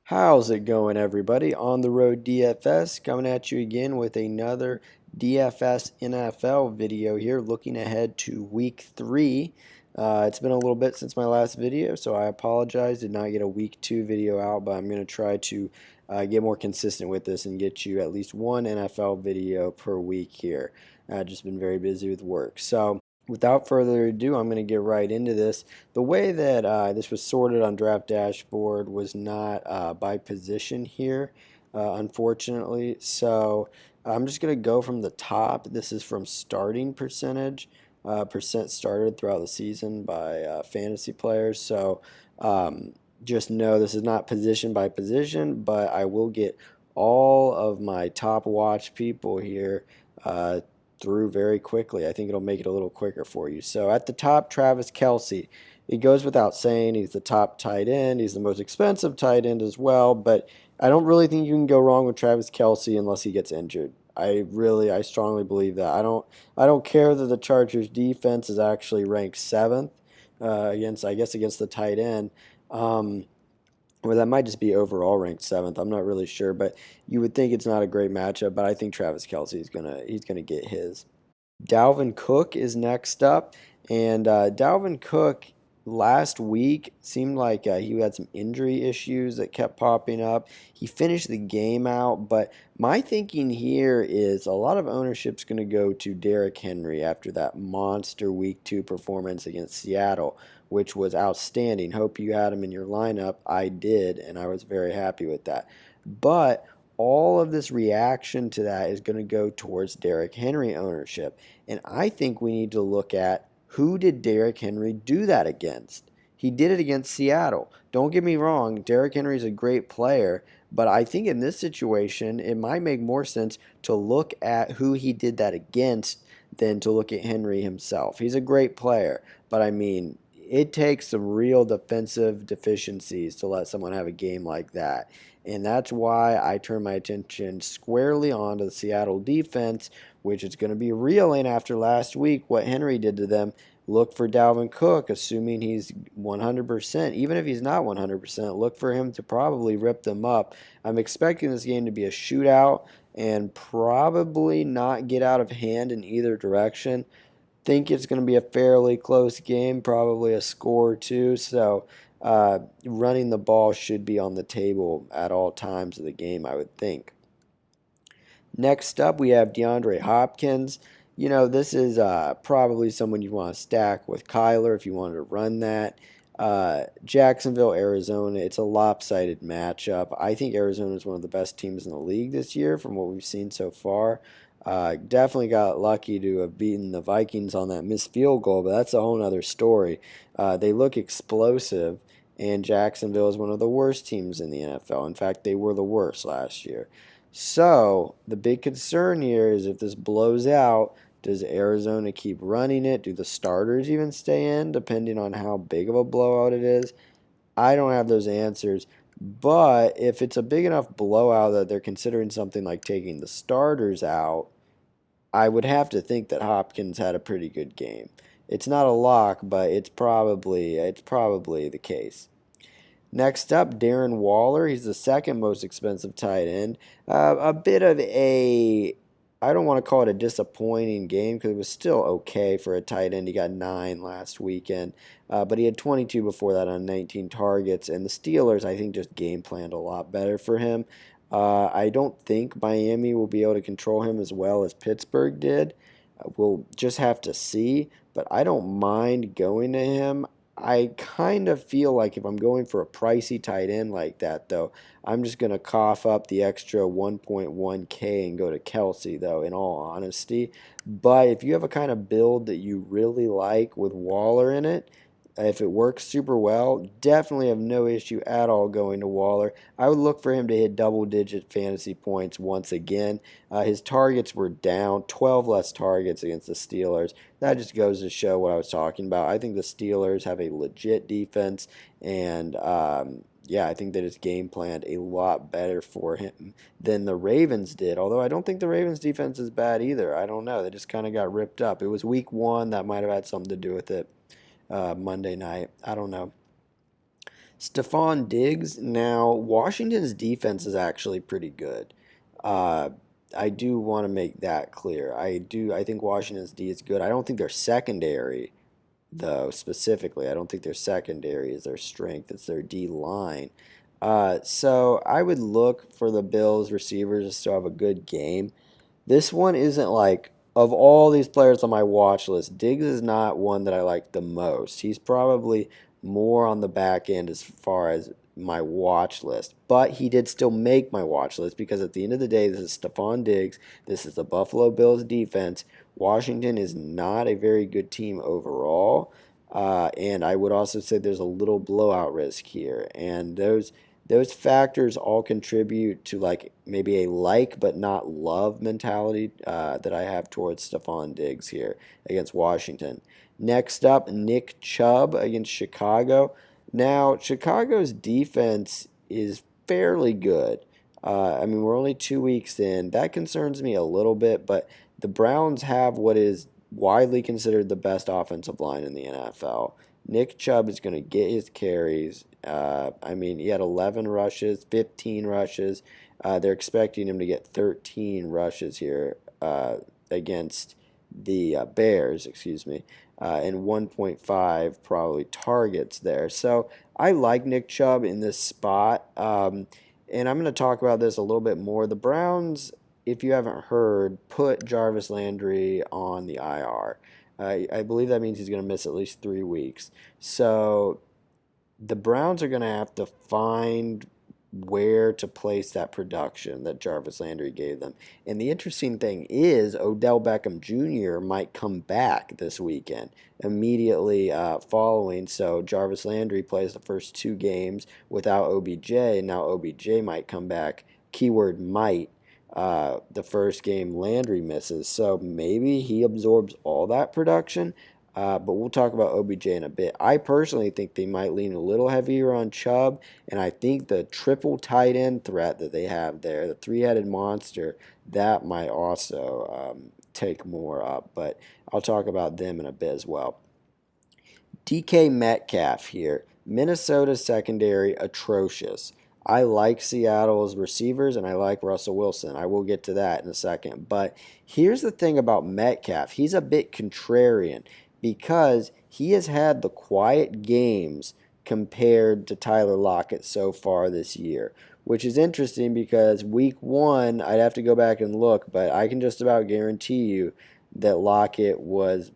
How's it going, everybody? On the Road DFS coming at you again with another DFS NFL video here, looking ahead to week 3. It's been a little bit since my last video, so I apologize. Did not get a week 2 video out, but I'm going to try to get more consistent with this and get you at least one NFL video per week here. I've just been very busy with work. So, without further ado, I'm going to get right into this. The way that this was sorted on Draft Dashboard was not by position here, unfortunately. So I'm just going to go from the top. This is from starting percentage, percent started throughout the season by fantasy players. So just know this is not position by position, but I will get all of my top watch people here through very quickly. I think it'll make it a little quicker for you. So at the top, Travis Kelsey. It goes without saying he's the top tight end. He's the most expensive tight end as well, but I don't really think you can go wrong with Travis Kelsey unless he gets injured. I strongly believe that. I don't care that the Chargers defense is actually ranked 7th against the tight end. Or that might just be overall ranked 7th. I'm not really sure, but you would think it's not a great matchup. But I think Travis Kelsey is gonna get his. Dalvin Cook is next up, and Dalvin Cook last week seemed like he had some injury issues that kept popping up. He finished the game out, but my thinking here is a lot of ownership's going to go to Derrick Henry after that monster Week 2 performance against Seattle, which was outstanding. Hope you had him in your lineup. I did, and I was very happy with that. But all of this reaction to that is going to go towards Derrick Henry ownership. And I think we need to look at who did Derrick Henry do that against? He did it against Seattle. Don't get me wrong, Derrick Henry is a great player, but I think in this situation, it might make more sense to look at who he did that against than to look at Henry himself. He's a great player, but I mean, it takes some real defensive deficiencies to let someone have a game like that. And that's why I turn my attention squarely onto the Seattle defense, which is going to be reeling after last week, what Henry did to them. Look for Dalvin Cook, assuming he's 100%. Even if he's not 100%, look for him to probably rip them up. I'm expecting this game to be a shootout and probably not get out of hand in either direction. Think it's going to be a fairly close game, probably a score or two. So running the ball should be on the table at all times of the game, I would think. Next up, we have DeAndre Hopkins. You know, this is probably someone you want to stack with Kyler if you wanted to run that. Jacksonville, Arizona, it's a lopsided matchup. I think Arizona is one of the best teams in the league this year from what we've seen so far. Definitely got lucky to have beaten the Vikings on that missed field goal, but that's a whole other story. They look explosive, and Jacksonville is one of the worst teams in the NFL. In fact, they were the worst last year. So the big concern here is if this blows out, does Arizona keep running it? Do the starters even stay in, depending on how big of a blowout it is? I don't have those answers. But if it's a big enough blowout that they're considering something like taking the starters out, I would have to think that Hopkins had a pretty good game. It's not a lock, but it's probably the case. Next up, Darren Waller. He's the second most expensive tight end. A bit of a, I don't want to call it a disappointing game because it was still okay for a tight end. He got 9 last weekend, but he had 22 before that on 19 targets. And the Steelers, I think, just game planned a lot better for him. I don't think Miami will be able to control him as well as Pittsburgh did. We'll just have to see, but I don't mind going to him. I kind of feel like if I'm going for a pricey tight end like that, though, I'm just going to cough up the extra 1.1K and go to Kelsey, though, in all honesty. But if you have a kind of build that you really like with Waller in it, if it works super well, definitely have no issue at all going to Waller. I would look for him to hit double-digit fantasy points once again. His targets were down, 12 less targets against the Steelers. That just goes to show what I was talking about. I think the Steelers have a legit defense, and I think that his game planned a lot better for him than the Ravens did. Although I don't think the Ravens defense is bad either. I don't know. They just kind of got ripped up. It was week 1. That might have had something to do with it. Monday night. I don't know. Stephon Diggs. Now, Washington's defense is actually pretty good. Uh, I do want to make that clear. I think Washington's D is good. I don't think their secondary, though, specifically. I don't think their secondary is their strength. It's their D line. So I would look for the Bills receivers to still have a good game. This one isn't like, of all these players on my watch list, Diggs is not one that I like the most. He's probably more on the back end as far as my watch list. But he did still make my watch list because at the end of the day, this is Stephon Diggs. This is the Buffalo Bills defense. Washington is not a very good team overall. And I would also say there's a little blowout risk here. And those factors all contribute to like maybe a like but not love mentality that I have towards Stephon Diggs here against Washington. Next up, Nick Chubb against Chicago. Now, Chicago's defense is fairly good. I mean, we're only 2 weeks in. That concerns me a little bit, but the Browns have what is widely considered the best offensive line in the NFL. Nick Chubb is going to get his carries. I mean, he had 11 rushes, 15 rushes. They're expecting him to get 13 rushes here against the Bears, excuse me, and 1.5 probably targets there. So I like Nick Chubb in this spot. And I'm going to talk about this a little bit more. The Browns, if you haven't heard, put Jarvis Landry on the IR. I believe that means he's going to miss at least 3 weeks. So the Browns are going to have to find where to place that production that Jarvis Landry gave them. And the interesting thing is Odell Beckham Jr. might come back this weekend immediately following. So Jarvis Landry plays the first 2 games without OBJ, and now OBJ might come back. Keyword might. The first game Landry misses. So maybe he absorbs all that production. But we'll talk about OBJ in a bit. I personally think they might lean a little heavier on Chubb, and I think the triple tight end threat that they have there, the three-headed monster, that might also take more up. But I'll talk about them in a bit as well. DK Metcalf here. Minnesota's secondary, atrocious. I like Seattle's receivers, and I like Russell Wilson. I will get to that in a second. But here's the thing about Metcalf. He's a bit contrarian because he has had the quiet games compared to Tyler Lockett so far this year, which is interesting because week 1, I'd have to go back and look, but I can just about guarantee you that Lockett was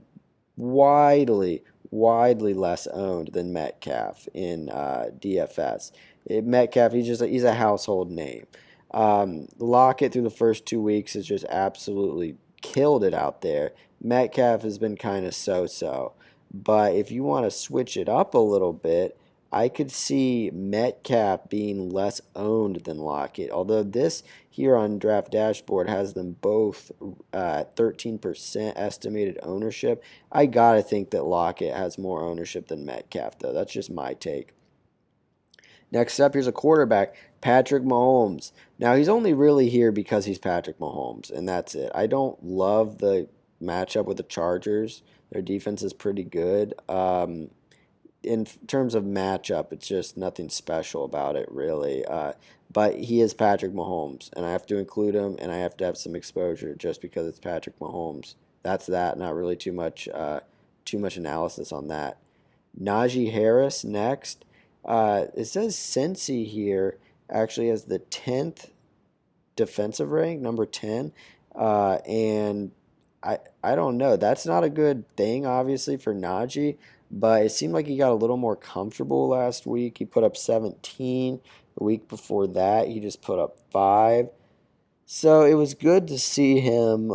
widely less owned than Metcalf in DFS. Metcalf, he's a household name. Lockett through the first 2 weeks has just absolutely killed it out there. Metcalf has been kind of so-so. But if you want to switch it up a little bit, I could see Metcalf being less owned than Lockett. Although this here on Draft Dashboard has them both at 13% estimated ownership, I got to think that Lockett has more ownership than Metcalf, though. That's just my take. Next up, here's a quarterback, Patrick Mahomes. Now, he's only really here because he's Patrick Mahomes, and that's it. I don't love the matchup with the Chargers. Their defense is pretty good. In terms of matchup, it's just nothing special about it, really. But he is Patrick Mahomes, and I have to include him, and I have to have some exposure just because it's Patrick Mahomes. That's that. Not really too much analysis on that. Najee Harris next. It says Cincy here actually has the 10th defensive rank, number 10, and I don't know. That's not a good thing, obviously, for Najee, but it seemed like he got a little more comfortable last week. He put up 17. The week before that, he just put up 5. So it was good to see him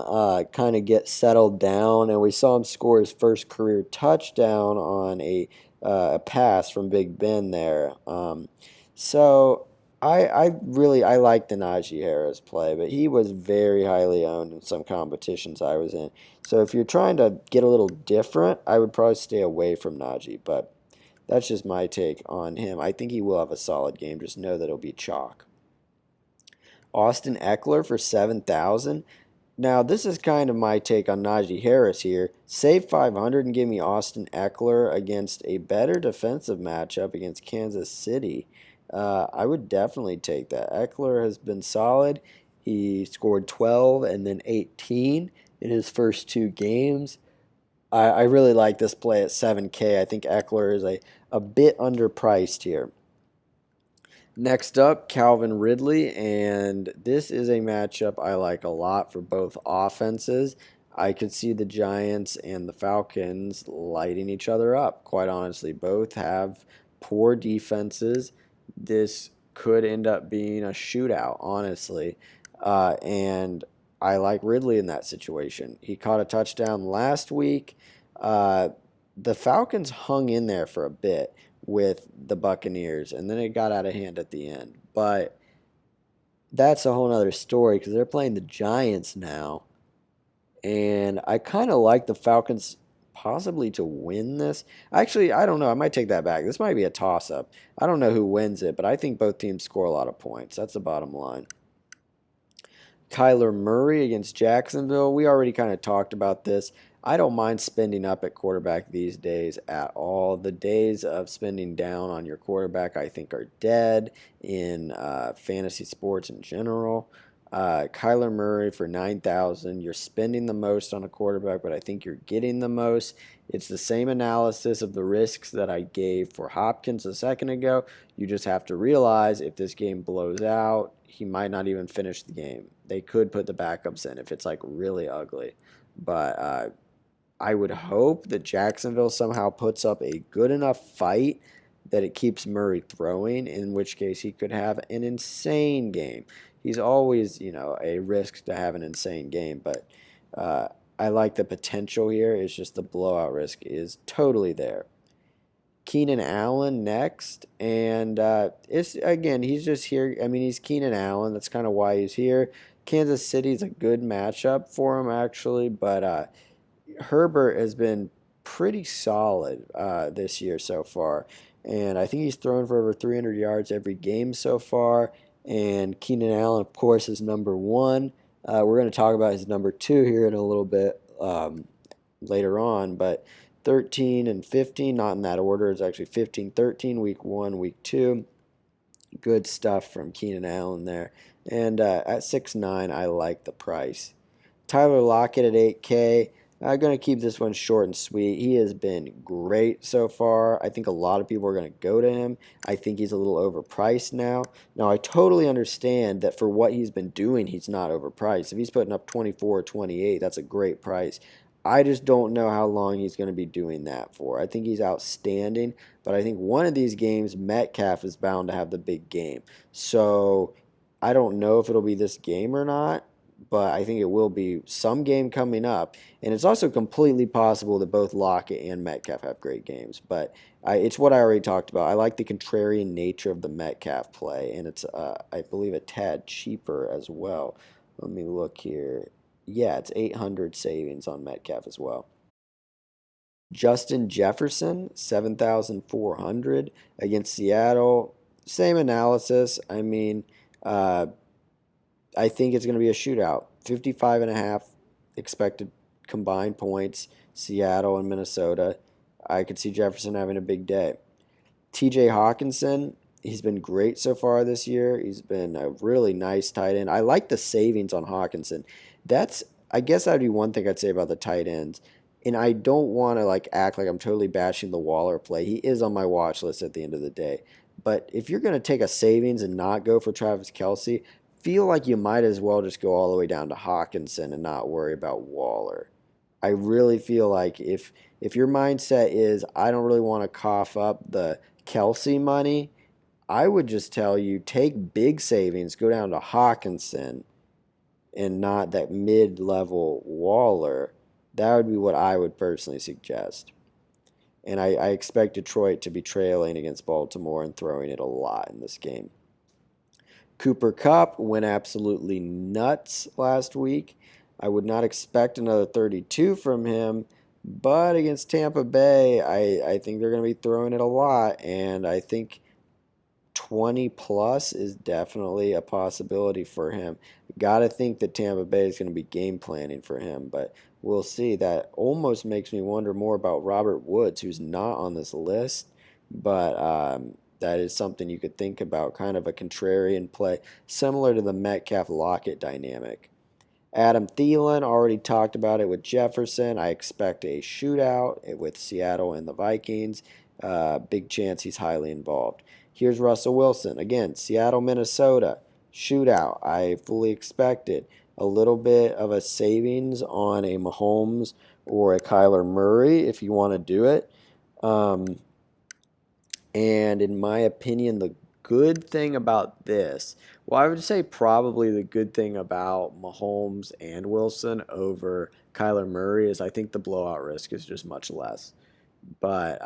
kind of get settled down, and we saw him score his first career touchdown on a pass from Big Ben there. So I like the Najee Harris play, but he was very highly owned in some competitions I was in. So if you're trying to get a little different, I would probably stay away from Najee, but that's just my take on him. I think he will have a solid game. Just know that it'll be chalk. Austin Eckler for 7,000. Now, this is kind of my take on Najee Harris here. Save 500 and give me Austin Eckler against a better defensive matchup against Kansas City. I would definitely take that. Eckler has been solid. He scored 12 and then 18 in his first two games. I really like this play at 7K. I think Eckler is a bit underpriced here. Next up, Calvin Ridley, and this is a matchup I like a lot for both offenses. I could see the Giants and the Falcons lighting each other up, quite honestly. Both have poor defenses. This could end up being a shootout, honestly. And I like Ridley in that situation. He caught a touchdown last week. Uh, the Falcons hung in there for a bit with the Buccaneers, and then it got out of hand at the end. But that's a whole other story because they're playing the Giants now, and I kind of like the Falcons possibly to win this. Actually, I don't know. I might take that back. This might be a toss-up. I don't know who wins it, but I think both teams score a lot of points. That's the bottom line. Kyler Murray against Jacksonville. We already kind of talked about this. I don't mind spending up at quarterback these days at all. The days of spending down on your quarterback, I think, are dead in fantasy sports in general. Kyler Murray for 9,000. You're spending the most on a quarterback, but I think you're getting the most. It's the same analysis of the risks that I gave for Hopkins a second ago. You just have to realize if this game blows out, he might not even finish the game. They could put the backups in if it's like really ugly. But I would hope that Jacksonville somehow puts up a good enough fight that it keeps Murray throwing, in which case he could have an insane game. He's always, a risk to have an insane game, but I like the potential here. It's just the blowout risk is totally there. Keenan Allen next, and it's again he's just here. I mean, he's Keenan Allen. That's kind of why he's here. Kansas City's a good matchup for him actually, but Herbert has been pretty solid this year so far, and I think he's thrown for over 300 yards every game so far. And Keenan Allen, of course, is number one. We're going to talk about his number two here in a little bit later on, but 13 and 15, not in that order. It's actually 15, 13, week one, week two. Good stuff from Keenan Allen there. And at 6'9", I like the price. Tyler Lockett at 8K. I'm going to keep this one short and sweet. He has been great so far. I think a lot of people are going to go to him. I think he's a little overpriced now. Now, I totally understand that for what he's been doing, he's not overpriced. If he's putting up 24 or 28, that's a great price. I just don't know how long he's going to be doing that for. I think he's outstanding, but I think one of these games, Metcalf is bound to have the big game. So I don't know if it'll be this game or not, but I think it will be some game coming up. And it's also completely possible that both Lockett and Metcalf have great games. But it's what I already talked about. I like the contrarian nature of the Metcalf play, and it's, I believe, a tad cheaper as well. Let me look here. Yeah, it's 800 savings on Metcalf as well. Justin Jefferson, 7,400 against Seattle. Same analysis. I mean, I think it's going to be a shootout. 55.5 expected combined points, Seattle and Minnesota. I could see Jefferson having a big day. TJ Hawkinson, he's been great so far this year. He's been a really nice tight end. I like the savings on Hawkinson. I guess that'd be one thing I'd say about the tight ends. And I don't want to act like I'm totally bashing the Waller play. He is on my watch list at the end of the day. But if you're going to take a savings and not go for Travis Kelsey, feel like you might as well just go all the way down to Hawkinson and not worry about Waller. I really feel like if your mindset is I don't really want to cough up the Kelsey money, I would just tell you take big savings, go down to Hawkinson and not that mid-level Waller. That would be what I would personally suggest. And I expect Detroit to be trailing against Baltimore and throwing it a lot in this game. Cooper Kupp went absolutely nuts last week. I would not expect another 32 from him, but against Tampa Bay, I think they're going to be throwing it a lot, and I think 20 plus is definitely a possibility for him. Got to think that Tampa Bay is going to be game planning for him, but we'll see. That almost makes me wonder more about Robert Woods, who's not on this list, but that is something you could think about, kind of a contrarian play, similar to the Metcalf-Lockett dynamic. Adam Thielen, already talked about it with Jefferson. I expect a shootout with Seattle and the Vikings. Big chance he's highly involved. Here's Russell Wilson. Again, Seattle, Minnesota. Shootout. I fully expect it. A little bit of a savings on a Mahomes or a Kyler Murray if you want to do it. And in my opinion, the good thing about this, well, I would say probably the good thing about Mahomes and Wilson over Kyler Murray is I think the blowout risk is just much less. But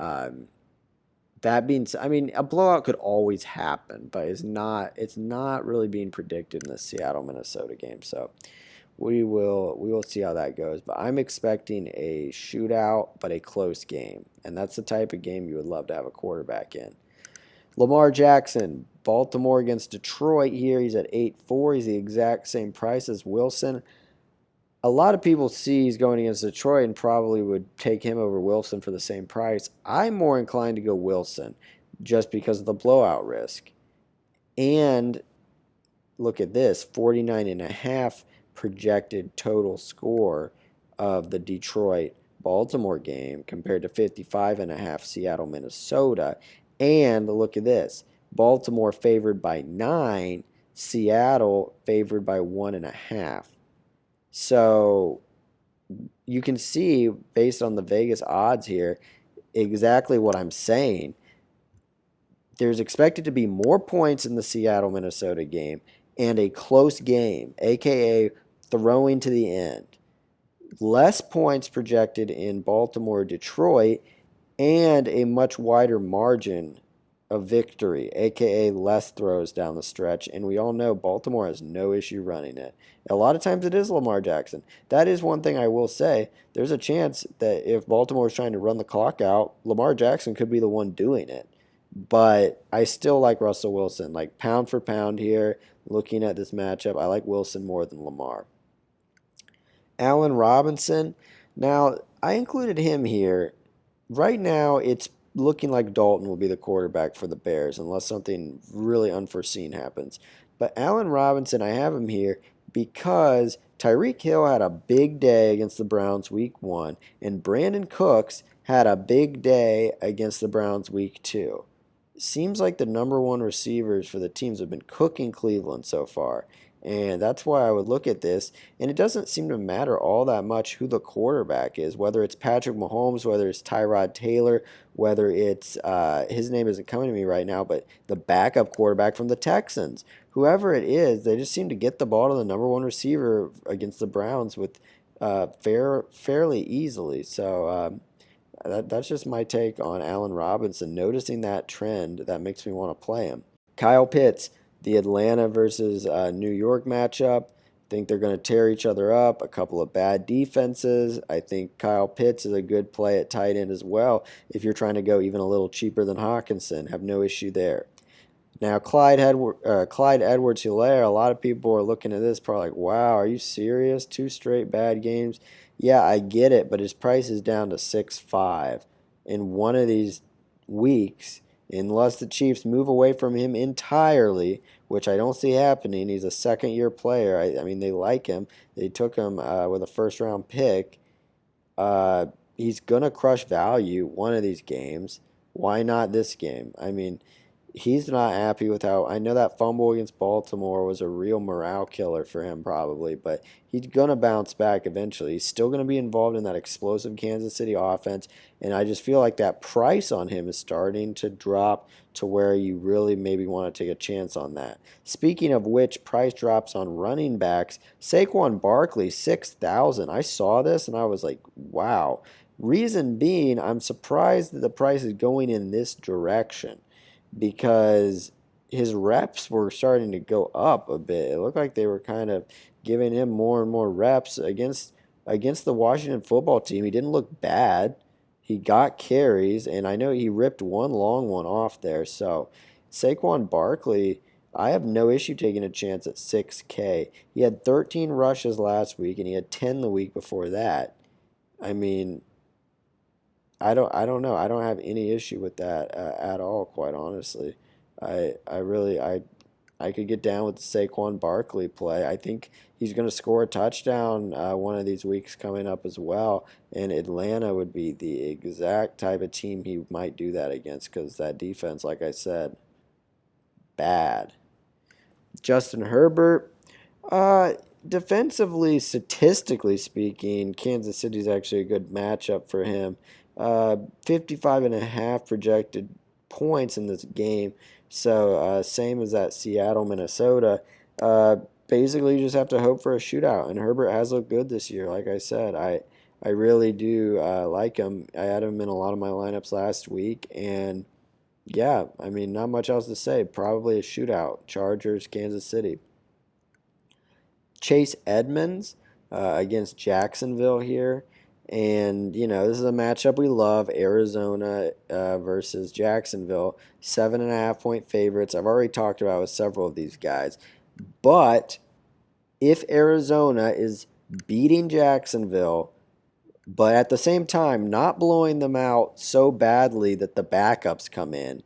that being said, I mean, a blowout could always happen, but it's not really being predicted in the Seattle Minnesota game. So we will see how that goes. But I'm expecting a shootout, but a close game. And that's the type of game you would love to have a quarterback in. Lamar Jackson, Baltimore against Detroit here. He's at 8-4. He's the exact same price as Wilson. A lot of people see he's going against Detroit and probably would take him over Wilson for the same price. I'm more inclined to go Wilson just because of the blowout risk. And look at this, 49.5 projected total score of the Detroit-Baltimore game compared to 55.5 Seattle-Minnesota. And look at this, Baltimore favored by 9, Seattle favored by 1.5. So you can see, based on the Vegas odds here, exactly what I'm saying. There's expected to be more points in the Seattle-Minnesota game and a close game, a.k.a. throwing to the end. Less points projected in Baltimore-Detroit and a much wider margin of victory, a.k.a. less throws down the stretch. And we all know Baltimore has no issue running it. A lot of times it is Lamar Jackson. That is one thing I will say. There's a chance that if Baltimore is trying to run the clock out, Lamar Jackson could be the one doing it. But I still like Russell Wilson. Like pound for pound here, looking at this matchup, I like Wilson more than Lamar. Allen Robinson. Now, I included him here. Right now, it's looking like Dalton will be the quarterback for the Bears unless something really unforeseen happens. But Allen Robinson, I have him here because Tyreek Hill had a big day against the Browns week 1, and Brandon Cooks had a big day against the Browns week 2. Seems like the number one receivers for the teams have been cooking Cleveland so far. And that's why I would look at this. And it doesn't seem to matter all that much who the quarterback is, whether it's Patrick Mahomes, whether it's Tyrod Taylor, whether it's, his name isn't coming to me right now, but the backup quarterback from the Texans. Whoever it is, they just seem to get the ball to the number one receiver against the Browns with fairly easily. So that's just my take on Allen Robinson. Noticing that trend, that makes me want to play him. Kyle Pitts. The Atlanta versus New York matchup. I think they're going to tear each other up. A couple of bad defenses. I think Kyle Pitts is a good play at tight end as well if you're trying to go even a little cheaper than Hawkinson. Have no issue there. Now, Clyde Edwards-Helaire, a lot of people are looking at this probably like, wow, are you serious? 2 straight bad games? Yeah, I get it, but his price is down to 6.5 in one of these weeks. Unless the Chiefs move away from him entirely, which I don't see happening. He's a second-year player. I mean, they like him. They took him with a first-round pick. He's going to crush value one of these games. Why not this game? I mean, he's not happy with how – I know that fumble against Baltimore was a real morale killer for him probably, but he's going to bounce back eventually. He's still going to be involved in that explosive Kansas City offense, and I just feel like that price on him is starting to drop to where you really maybe want to take a chance on that. Speaking of which, price drops on running backs. Saquon Barkley, 6,000. I saw this, and I was like, wow. Reason being, I'm surprised that the price is going in this direction, because his reps were starting to go up a bit. It looked like they were kind of giving him more and more reps against the Washington football team. He didn't look bad. He got carries, and I know he ripped one long one off there. So Saquon Barkley, I have no issue taking a chance at 6K. He had 13 rushes last week, and he had 10 the week before that. I mean, I don't know. I don't have any issue with that at all, quite honestly. I could get down with the Saquon Barkley play. I think he's going to score a touchdown one of these weeks coming up as well. And Atlanta would be the exact type of team he might do that against because that defense, like I said, bad. Justin Herbert, uh, defensively, statistically speaking, Kansas City's actually a good matchup for him. 55 and a half projected points in this game. So same as that Seattle, Minnesota. Uh, Basically, you just have to hope for a shootout. And Herbert has looked good this year. Like I said, I really do like him. I had him in a lot of my lineups last week, and yeah, I mean, not much else to say. Probably a shootout. Chargers, Kansas City. Chase Edmonds against Jacksonville here. And, this is a matchup we love. Arizona versus Jacksonville. 7.5 point favorites. I've already talked about with several of these guys. But if Arizona is beating Jacksonville, but at the same time not blowing them out so badly that the backups come in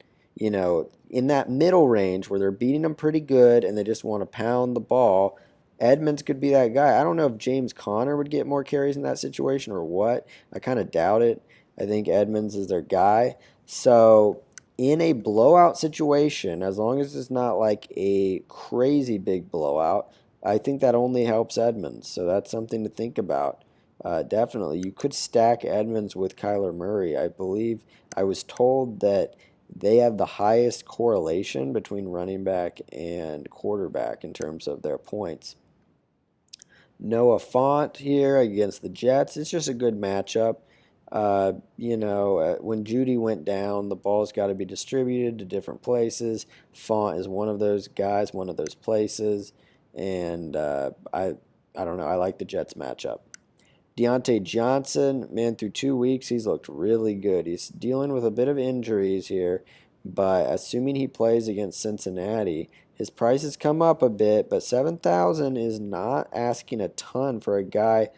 that middle range where they're beating them pretty good and they just want to pound the ball, Edmonds could be that guy. I don't know if James Conner would get more carries in that situation or what. I kind of doubt it. I think Edmonds is their guy. So in a blowout situation, as long as it's not like a crazy big blowout, I think that only helps Edmonds. So that's something to think about. Definitely. You could stack Edmonds with Kyler Murray. I believe I was told that they have the highest correlation between running back and quarterback in terms of their points. Noah Fant here against the Jets. It's just a good matchup. When Judy went down, the ball's got to be distributed to different places. Font is one of those guys, one of those places. And I don't know. I like the Jets matchup. Deontay Johnson, man, through 2 weeks, he's looked really good. He's dealing with a bit of injuries here, but assuming he plays against Cincinnati, his price has come up a bit, but 7,000 is not asking a ton for a guy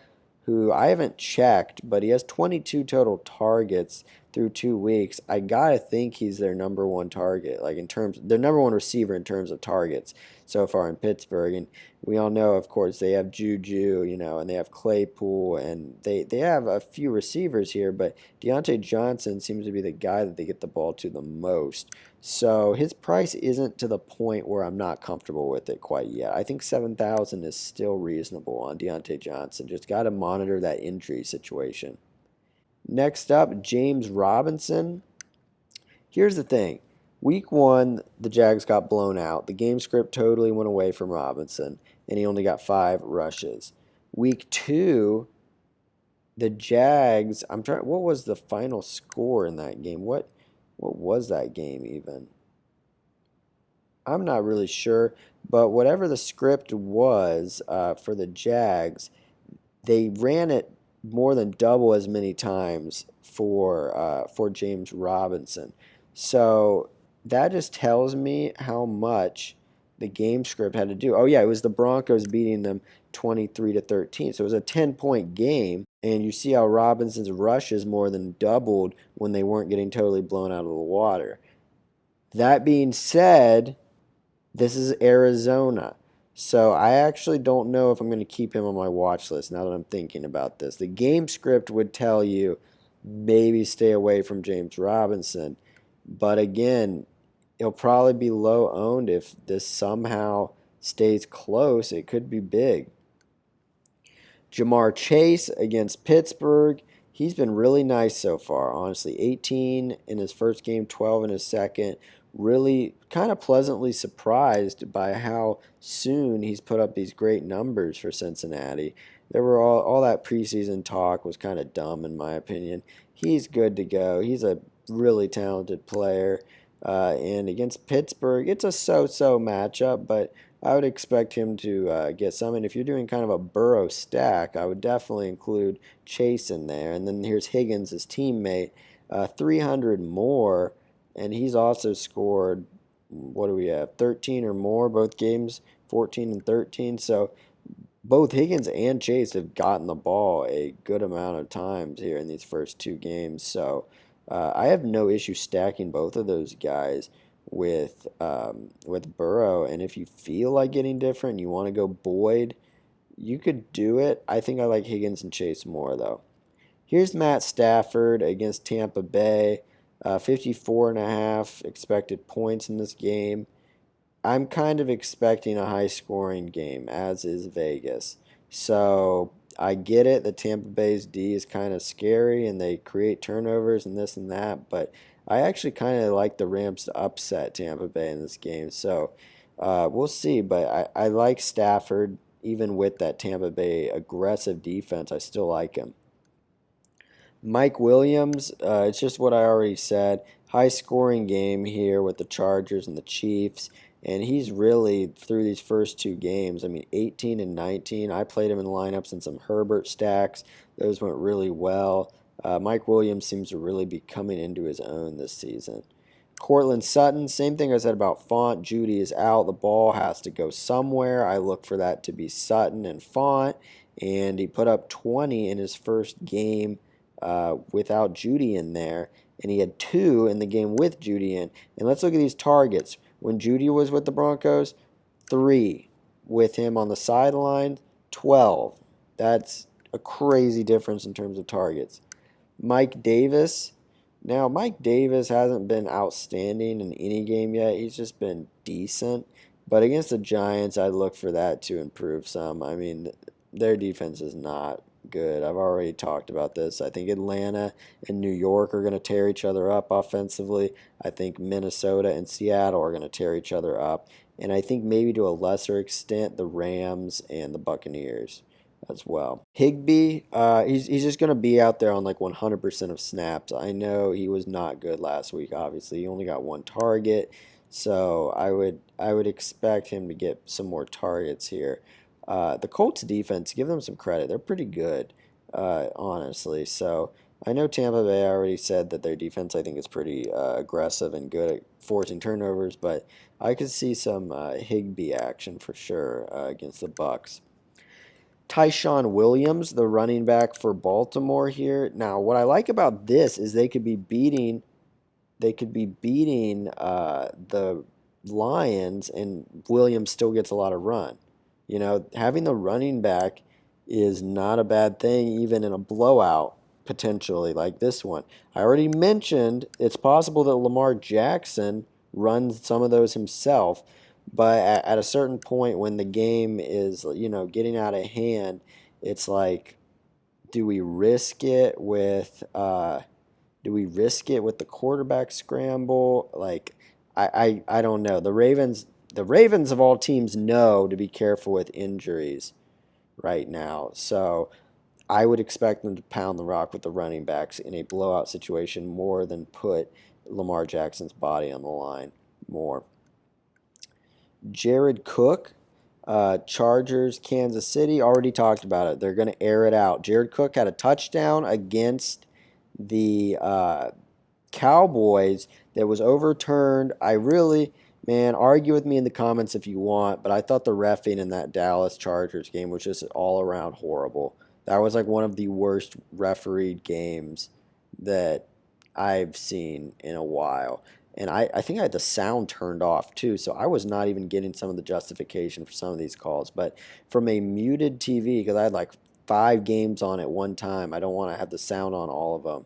who I haven't checked, but he has 22 total targets through 2 weeks. I gotta think he's their number one target, like their number one receiver in terms of targets so far in Pittsburgh. And we all know, of course, they have Juju, and they have Claypool, and they have a few receivers here, but Deontay Johnson seems to be the guy that they get the ball to the most. So his price isn't to the point where I'm not comfortable with it quite yet. I think 7,000 is still reasonable on Deontay Johnson. Just got to monitor that injury situation. Next up, James Robinson. Here's the thing. Week 1, the Jags got blown out. The game script totally went away from Robinson, and he only got 5 rushes. Week 2, the Jags, what was the final score in that game? What was that game even? I'm not really sure, but whatever the script was for the Jags, they ran it more than double as many times for James Robinson. So that just tells me how much the game script had to do. Oh yeah, it was the Broncos beating them 23-13. So it was a 10-point game, and you see how Robinson's rushes more than doubled when they weren't getting totally blown out of the water. That being said, this is Arizona. So I actually don't know if I'm going to keep him on my watch list now that I'm thinking about this. The game script would tell you maybe stay away from James Robinson. But again, he'll probably be low owned if this somehow stays close. It could be big. Jamar Chase against Pittsburgh. He's been really nice so far, honestly. 18 in his first game, 12 in his second. Really kind of pleasantly surprised by how soon he's put up these great numbers for Cincinnati. There were all that preseason talk was kind of dumb in my opinion. He's good to go. He's a really talented player. And against Pittsburgh, it's a so-so matchup, but I would expect him to get some. And if you're doing kind of a Burrow stack, I would definitely include Chase in there. And then here's Higgins, his teammate, 300 more, and he's also scored what do we have? 13 or more, both games, 14 and 13. So both Higgins and Chase have gotten the ball a good amount of times here in these first two games. So I have no issue stacking both of those guys with Burrow. And if you feel like getting different, you want to go Boyd, you could do it. I think I like Higgins and Chase more though. Here's Matt Stafford against Tampa Bay. 54 and a half expected points in this game. I'm kind of expecting a high scoring game, as is Vegas. So I get it that Tampa Bay's D is kind of scary and they create turnovers and this and that, but I actually kind of like the Rams to upset Tampa Bay in this game. So we'll see, but I like Stafford. Even with that Tampa Bay aggressive defense, I still like him. Mike Williams, it's just what I already said. High scoring game here with the Chargers and the Chiefs. And he's really, through these first two games, I mean, 18 and 19. I played him in lineups and some Herbert stacks. Those went really well. Mike Williams seems to really be coming into his own this season. Cortland Sutton, same thing I said about Font. Judy is out. The ball has to go somewhere. I look for that to be Sutton and Font. And he put up 20 in his first game without Judy in there, and he had 2 in the game with Judy in. And let's look at these targets. When Judy was with the Broncos, 3. With him on the sideline, 12. That's a crazy difference in terms of targets. Mike Davis. Now, Mike Davis hasn't been outstanding in any game yet. He's just been decent. But against the Giants, I'd look for that to improve some. I mean, their defense is not good. I've already talked about this. I think Atlanta and New York are going to tear each other up offensively. I think Minnesota and Seattle are going to tear each other up. And I think maybe to a lesser extent, the Rams and the Buccaneers as well. Higbee, he's just going to be out there on like 100% of snaps. I know he was not good last week, obviously. He only got 1 target. So I would expect him to get some more targets here. The Colts defense, give them some credit. They're pretty good, honestly. So I know Tampa Bay, I already said that their defense, I think, is pretty aggressive and good at forcing turnovers, but I could see some Higbee action for sure against the Bucs. Taishan Williams, the running back for Baltimore here. Now, what I like about this is they could be beating the Lions, and Williams still gets a lot of run. You know, having the running back is not a bad thing, even in a blowout, potentially, like this one. I already mentioned it's possible that Lamar Jackson runs some of those himself, but at a certain point when the game is, getting out of hand, it's like, do we risk it with the quarterback scramble? Like, I don't know. The Ravens of all teams know to be careful with injuries right now. So I would expect them to pound the rock with the running backs in a blowout situation more than put Lamar Jackson's body on the line more. Jared Cook, Chargers, Kansas City, already talked about it. They're going to air it out. Jared Cook had a touchdown against the Cowboys that was overturned. Man, argue with me in the comments if you want, but I thought the reffing in that Dallas Chargers game was just all around horrible. That was like one of the worst refereed games that I've seen in a while. And I think I had the sound turned off too, so I was not even getting some of the justification for some of these calls. But from a muted TV, because I had like 5 games on at one time, I don't want to have the sound on all of them.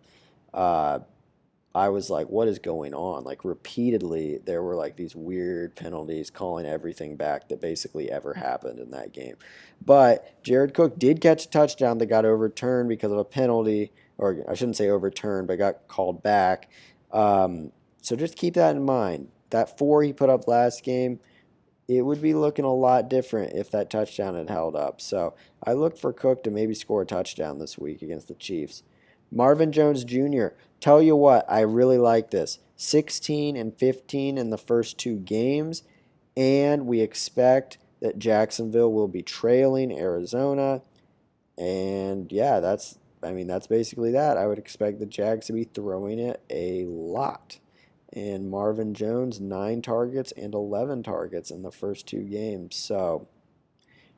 I was like, what is going on? Like, repeatedly, there were like these weird penalties calling everything back that basically ever happened in that game. But Jared Cook did catch a touchdown that got overturned because of a penalty, or I shouldn't say overturned, but got called back. So just keep that in mind. That 4 he put up last game, it would be looking a lot different if that touchdown had held up. So I look for Cook to maybe score a touchdown this week against the Chiefs. Marvin Jones Jr., tell you what, I really like this. 16 and 15 in the first 2 games, and we expect that Jacksonville will be trailing Arizona. And yeah, that's basically that. I would expect the Jags to be throwing it a lot. And Marvin Jones, 9 targets and 11 targets in the first 2 games. So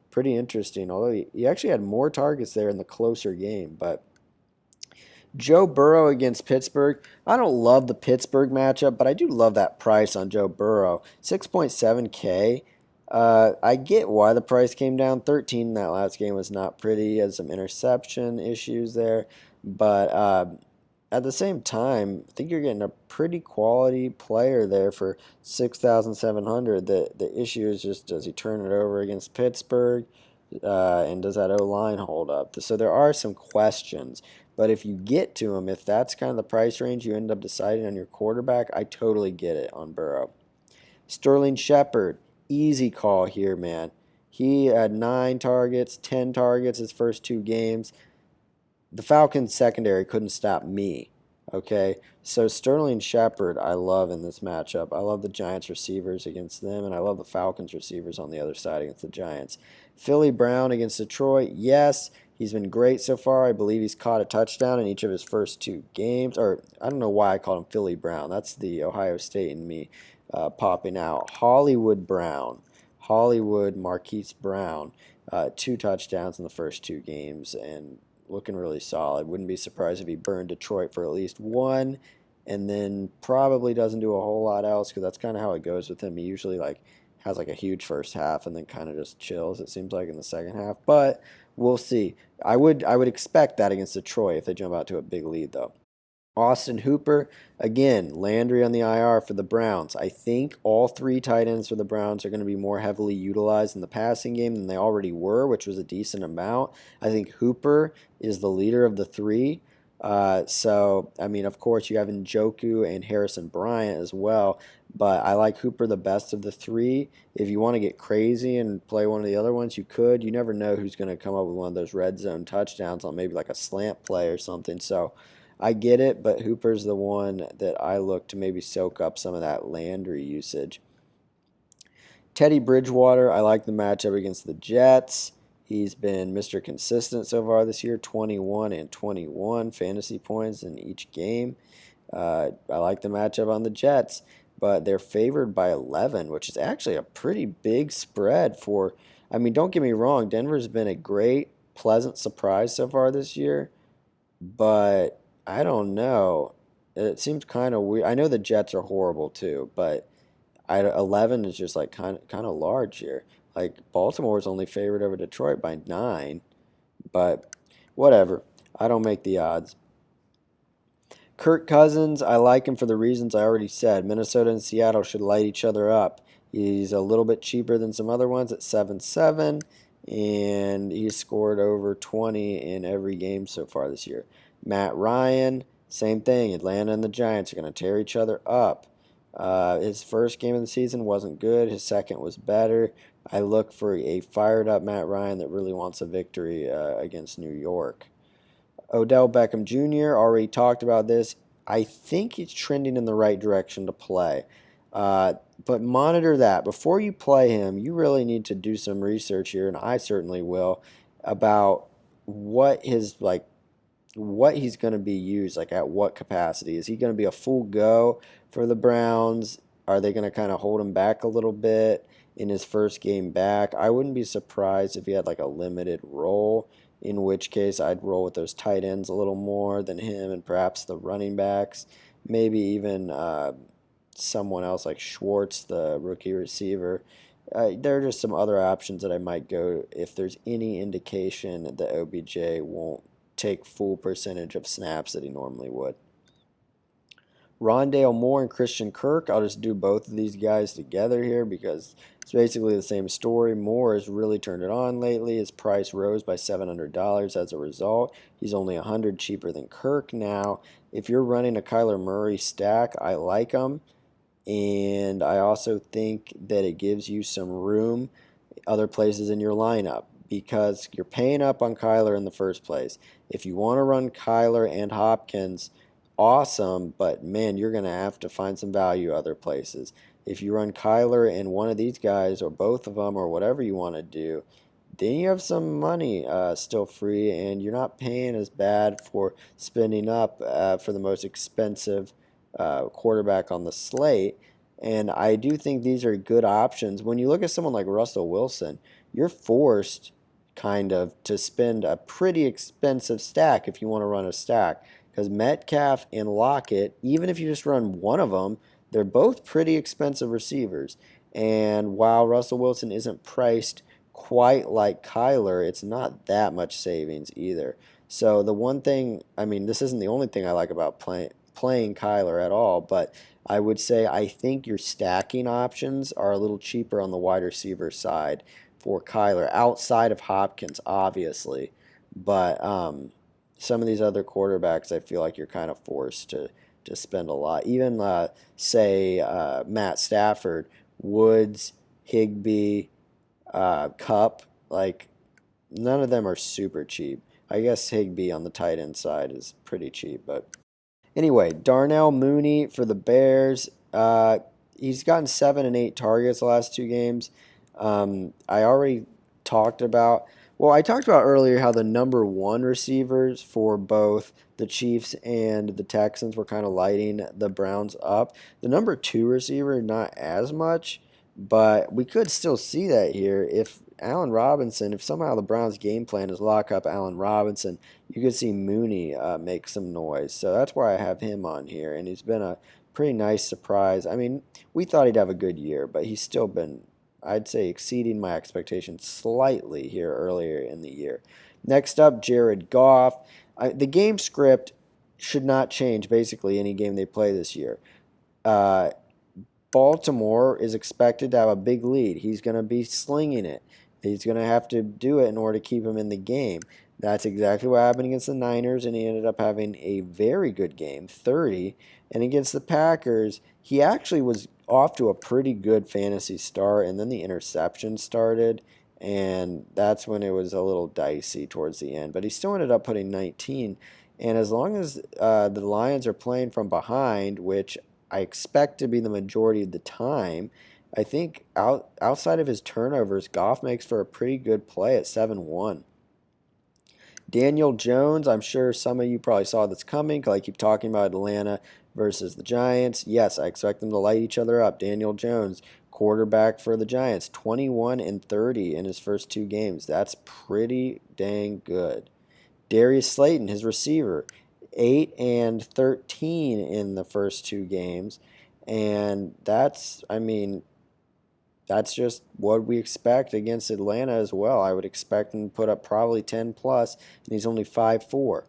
pretty interesting. Although he actually had more targets there in the closer game. But Joe Burrow against Pittsburgh. I don't love the Pittsburgh matchup, but I do love that price on Joe Burrow. 6.7K. I get why the price came down. 13 in that last game was not pretty. He had some interception issues there. But at the same time, I think you're getting a pretty quality player there for 6,700. The issue is just, does he turn it over against Pittsburgh? And does that O-line hold up? So there are some questions. But if you get to him, if that's kind of the price range you end up deciding on your quarterback, I totally get it on Burrow. Sterling Shepard, easy call here, man. He had 9 targets, 10 targets his first 2 games. The Falcons secondary couldn't stop me. Okay, so Sterling Shepard I love in this matchup. I love the Giants receivers against them, and I love the Falcons receivers on the other side against the Giants. Philly Brown against Detroit, yes, he's been great so far. I believe he's caught a touchdown in each of his first 2 games. Or I don't know why I called him Philly Brown. That's the Ohio State in me popping out. Hollywood Marquise Brown, 2 touchdowns in the first 2 games, and looking really solid. Wouldn't be surprised if he burned Detroit for at least 1, and then probably doesn't do a whole lot else, because that's kind of how it goes with him. He usually has a huge first half and then kind of just chills, it seems like, in the second half. But we'll see. I would expect that against Detroit if they jump out to a big lead, though. Austin Hooper, again, Landry on the IR for the Browns. I think all 3 tight ends for the Browns are going to be more heavily utilized in the passing game than they already were, which was a decent amount. I think Hooper is the leader of the 3. I mean, of course, you have Njoku and Harrison Bryant as well, but I like Hooper the best of the 3. If you want to get crazy and play one of the other ones, you could. You never know who's going to come up with one of those red zone touchdowns on maybe like a slant play or something. So I get it, but Hooper's the one that I look to maybe soak up some of that Landry usage. Teddy Bridgewater, I like the matchup against the Jets. He's been Mr. Consistent so far this year, 21 and 21 fantasy points in each game. I like the matchup on the Jets, but they're favored by 11, which is actually a pretty big spread for, I mean, don't get me wrong, Denver's been a great, pleasant surprise so far this year, but I don't know. It seems kind of weird. I know the Jets are horrible too, but 11 is just like kind of large here. Like Baltimore's only favored over Detroit by 9, but whatever. I don't make the odds. Kirk Cousins, I like him for the reasons I already said. Minnesota and Seattle should light each other up. He's a little bit cheaper than some other ones at 7.7, and he's scored over 20 in every game so far this year. Matt Ryan, same thing. Atlanta and the Giants are going to tear each other up. His first game of the season wasn't good. His second was better. I look for a fired-up Matt Ryan that really wants a victory against New York. Odell Beckham Jr., already talked about this. I think he's trending in the right direction to play. But monitor that. Before you play him, you really need to do some research here, and I certainly will, about what he's going to be used, like at what capacity. Is he going to be a full go for the Browns? Are they going to kind of hold him back a little bit in his first game back? I wouldn't be surprised if he had like a limited role, in which case I'd roll with those tight ends a little more than him, and perhaps the running backs, maybe even someone else like Schwartz, the rookie receiver. There are just some other options that I might go if there's any indication that OBJ won't take full percentage of snaps that he normally would. Rondale Moore and Christian Kirk, I'll just do both of these guys together here because it's basically the same story. Moore has really turned it on lately. His price rose by $700 as a result. He's only $100 cheaper than Kirk now. If you're running a Kyler Murray stack, I like him. And I also think that it gives you some room other places in your lineup because you're paying up on Kyler in the first place. If you want to run Kyler and Hopkins, awesome, but man, you're going to have to find some value other places. If you run Kyler and one of these guys or both of them or whatever you want to do, then you have some money still free, and you're not paying as bad for spending up for the most expensive quarterback on the slate. And I do think these are good options. When you look at someone like Russell Wilson, you're forced kind of to spend a pretty expensive stack if you want to run a stack. Because Metcalf and Lockett, even if you just run one of them, they're both pretty expensive receivers. And while Russell Wilson isn't priced quite like Kyler, it's not that much savings either. So the one thing, I mean, this isn't the only thing I like about playing Kyler at all, but I would say I think your stacking options are a little cheaper on the wide receiver side for Kyler, outside of Hopkins, obviously. But some of these other quarterbacks, I feel like you're kind of forced to spend a lot. Even, say, Matt Stafford, Woods, Higbee, Cup, like, none of them are super cheap. I guess Higbee on the tight end side is pretty cheap, but anyway, Darnell Mooney for the Bears. He's gotten 7 and 8 targets the last 2 games. I already talked about, well, I talked about earlier how the number 1 receivers for both the Chiefs and the Texans were kind of lighting the Browns up. The number 2 receiver, not as much, but we could still see that here. If Allen Robinson, if somehow the Browns' game plan is lock up Allen Robinson, you could see Mooney make some noise. So that's why I have him on here, and he's been a pretty nice surprise. I mean, we thought he'd have a good year, but he's still been, I'd say, exceeding my expectations slightly here earlier in the year. Next up, Jared Goff. The game script should not change basically any game they play this year. Baltimore is expected to have a big lead. He's going to be slinging it. He's going to have to do it in order to keep him in the game. That's exactly what happened against the Niners, and he ended up having a very good game, 30. And against the Packers, he actually was off to a pretty good fantasy start, and then the interception started, and that's when it was a little dicey towards the end. But he still ended up putting 19. And as long as the Lions are playing from behind, which I expect to be the majority of the time, I think outside of his turnovers, Goff makes for a pretty good play at 7-1. Daniel Jones, I'm sure some of you probably saw this coming because I keep talking about Atlanta versus the Giants. Yes, I expect them to light each other up. Daniel Jones, quarterback for the Giants, 21 and 30 in his first 2 games. That's pretty dang good. Darius Slayton, his receiver, 8 and 13 in the first 2 games. And that's, I mean, that's just what we expect against Atlanta as well. I would expect him to put up probably 10 plus, and he's only 5'4".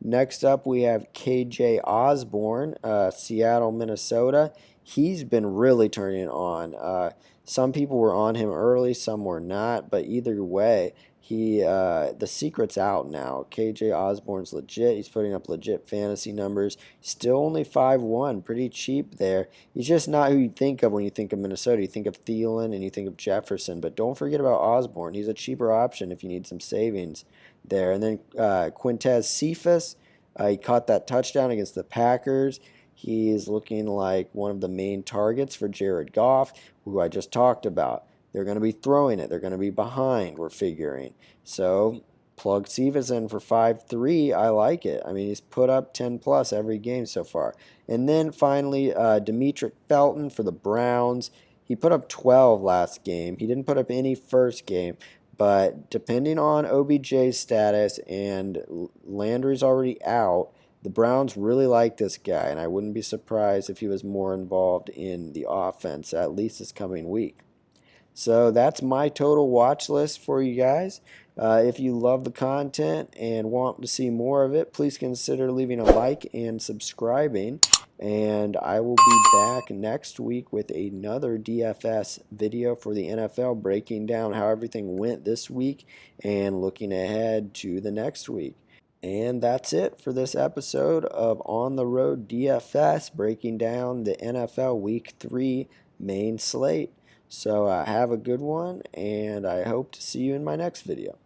Next up, we have KJ Osborne, Seattle, Minnesota. He's been really turning it on. Some people were on him early, some were not, but either way, the secret's out now. KJ Osborne's legit. He's putting up legit fantasy numbers. Still only 5'1", pretty cheap there. He's just not who you think of when you think of Minnesota. You think of Thielen and you think of Jefferson, but don't forget about Osborne. He's a cheaper option if you need some savings there. And then Quintez Cephas, he caught that touchdown against the Packers. He is looking like one of the main targets for Jared Goff, who I just talked about. They're going to be throwing it. They're going to be behind, we're figuring. So plug Cephas in for 5-3. I like it. I mean, he's put up 10 plus every game so far. And then finally, Demetric Felton for the Browns. He put up 12 last game. He didn't put up any first game. But depending on OBJ's status and Landry's already out, the Browns really like this guy, and I wouldn't be surprised if he was more involved in the offense, at least this coming week. So that's my total watch list for you guys. If you love the content and want to see more of it, please consider leaving a like and subscribing. And I will be back next week with another DFS video for the NFL, breaking down how everything went this week and looking ahead to the next week. And that's it for this episode of On the Road DFS, breaking down the NFL Week 3 main slate. So have a good one, and I hope to see you in my next video.